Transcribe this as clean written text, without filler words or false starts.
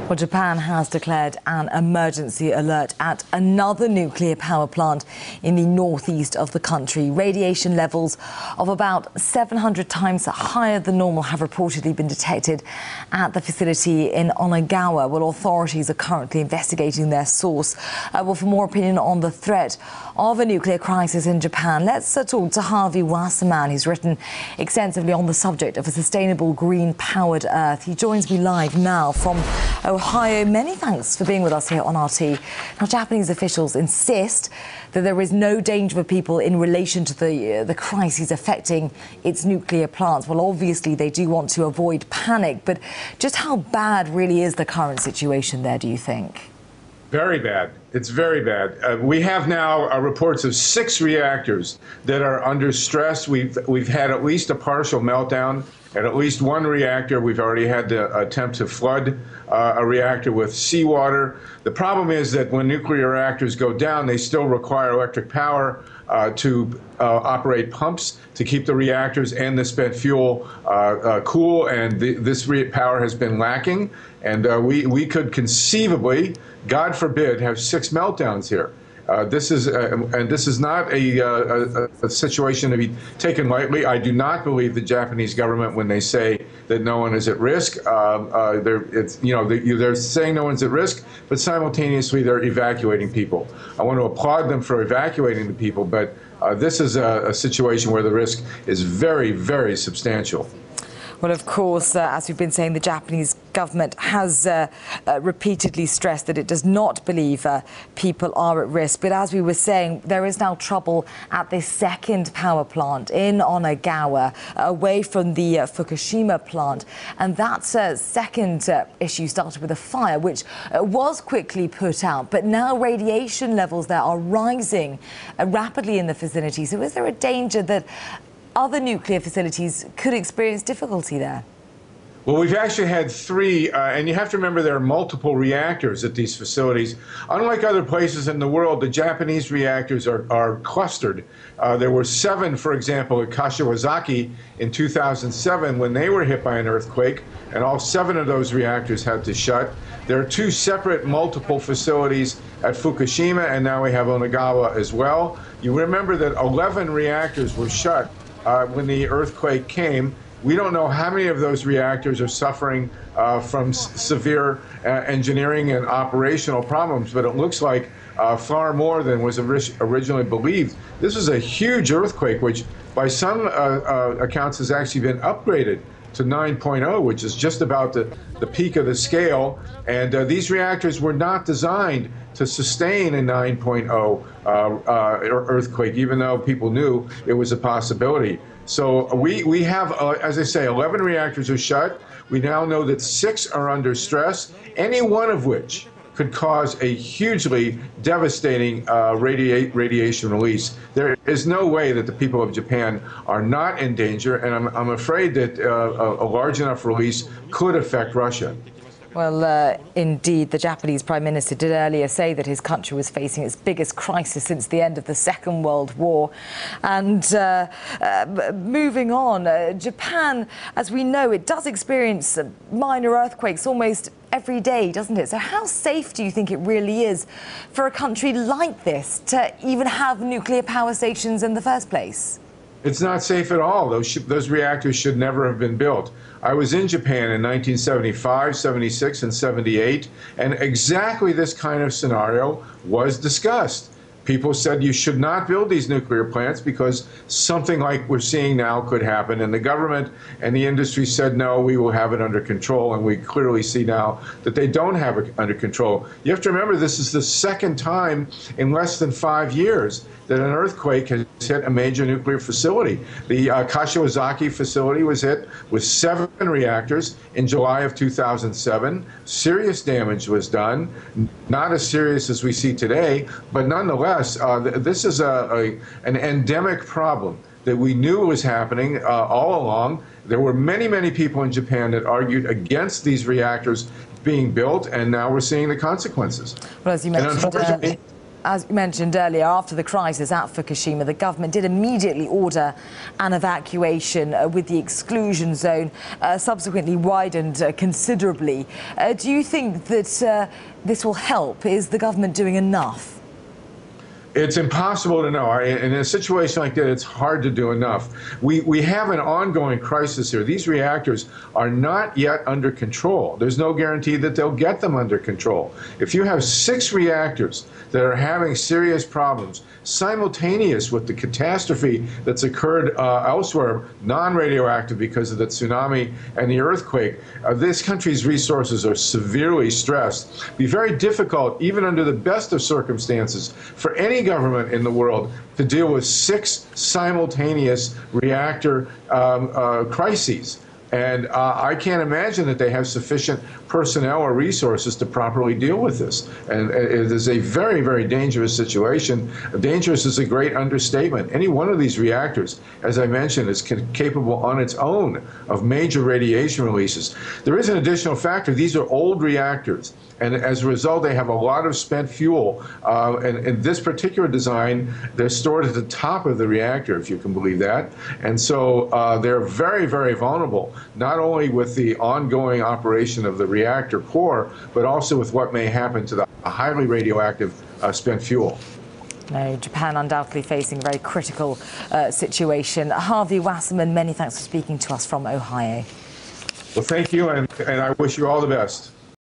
Well, Japan has declared an emergency alert at another nuclear power plant in the northeast of the country. Radiation levels of about 700 times higher than normal have reportedly been detected at the facility in Onagawa. Well, authorities are currently investigating their source. Well, for more opinion on the threat of a nuclear crisis in Japan, let's talk to Harvey Wasserman, who's written extensively on the subject of a sustainable green-powered Earth. He joins me live now from Ohio. Many thanks for being with us here on RT. Now, Japanese officials insist that there is no danger for people in relation to the crises affecting its nuclear plants. Well, obviously, they do want to avoid panic, but just how bad really is the current situation there, do you think? Very bad. It's very bad. We have now reports of 6 reactors that are under stress. We've had at least a partial meltdown at least one reactor. We've already had to attempt to flood a reactor with seawater. The problem is that when nuclear reactors go down, they still require electric power to operate pumps to keep the reactors and the spent fuel cool, and this power has been lacking. And we could conceivably, God forbid, have 6 meltdowns here. This is not a situation to be taken lightly. I do not believe the Japanese government when they say that no one is at risk. They're saying no one's at risk, but simultaneously they're evacuating people. I want to applaud them for evacuating the people, but this is a situation where the risk is very, very substantial. Well, of course, as we've been saying, the Japanese government has repeatedly stressed that it does not believe people are at risk. But as we were saying, there is now trouble at this second power plant in Onagawa, away from the Fukushima plant. And that second issue started with a fire, which was quickly put out. But now radiation levels there are rising rapidly in the facility. So is there a danger that other nuclear facilities could experience difficulty there? Well, we've actually had 3, and you have to remember there are multiple reactors at these facilities. Unlike other places in the world, the Japanese reactors are clustered. There were 7, for example, at Kashiwazaki in 2007 when they were hit by an earthquake, and all 7 of those reactors had to shut. There are 2 separate multiple facilities at Fukushima, and now we have Onagawa as well. You remember that 11 reactors were shut when the earthquake came. We don't know how many of those reactors are suffering from severe engineering and operational problems, but it looks like far more than was originally believed. This is a huge earthquake, which by some accounts has actually been upgraded to 9.0, which is just about the peak of the scale. And these reactors were not designed to sustain a 9.0 earthquake, even though people knew it was a possibility. So we have, as I say, 11 reactors are shut. We now know that 6 are under stress, any one of which could cause a hugely devastating radiation release. There is no way that the people of Japan are not in danger, and I'm afraid that a large enough release could affect Russia. Well, indeed, the Japanese Prime Minister did earlier say that his country was facing its biggest crisis since the end of the Second World War. And moving on, Japan, as we know, it does experience minor earthquakes almost every day, doesn't it? So how safe do you think it really is for a country like this to even have nuclear power stations in the first place? It's not safe at all. Those reactors should never have been built. I was in Japan in 1975, 76, and 78, and exactly this kind of scenario was discussed. People said you should not build these nuclear plants because something like we're seeing now could happen. And the government and the industry said, no, we will have it under control. And we clearly see now that they don't have it under control. You have to remember, this is the second time in less than 5 years that an earthquake has hit a major nuclear facility. The Kashiwazaki facility was hit with 7 reactors in July of 2007. Serious damage was done, not as serious as we see today, but nonetheless, this is an endemic problem that we knew was happening all along. There were many, many people in Japan that argued against these reactors being built, and now we're seeing the consequences. Well, as you mentioned, as you mentioned earlier, after the crisis at Fukushima, the government did immediately order an evacuation with the exclusion zone subsequently widened considerably. Do you think that this will help? Is the government doing enough? It's impossible to know. In a situation like that, it's hard to do enough. We have an ongoing crisis here. These reactors are not yet under control. There's no guarantee that they'll get them under control. If you have 6 reactors that are having serious problems, simultaneous with the catastrophe that's occurred elsewhere, non-radioactive because of the tsunami and the earthquake, this country's resources are severely stressed. It'd be very difficult, even under the best of circumstances, for any government in the world to deal with 6 simultaneous reactor crises. And I can't imagine that they have sufficient personnel or resources to properly deal with this. And it is a very, very dangerous situation. Dangerous is a great understatement. Any one of these reactors, as I mentioned, is capable on its own of major radiation releases. There is an additional factor. These are old reactors. And as a result, they have a lot of spent fuel. And in this particular design, they're stored at the top of the reactor, if you can believe that. And so they're very, very vulnerable, not only with the ongoing operation of the reactor core, but also with what may happen to the highly radioactive spent fuel. No, Japan undoubtedly facing a very critical situation. Harvey Wasserman, many thanks for speaking to us from Ohio. Well, thank you, and I wish you all the best.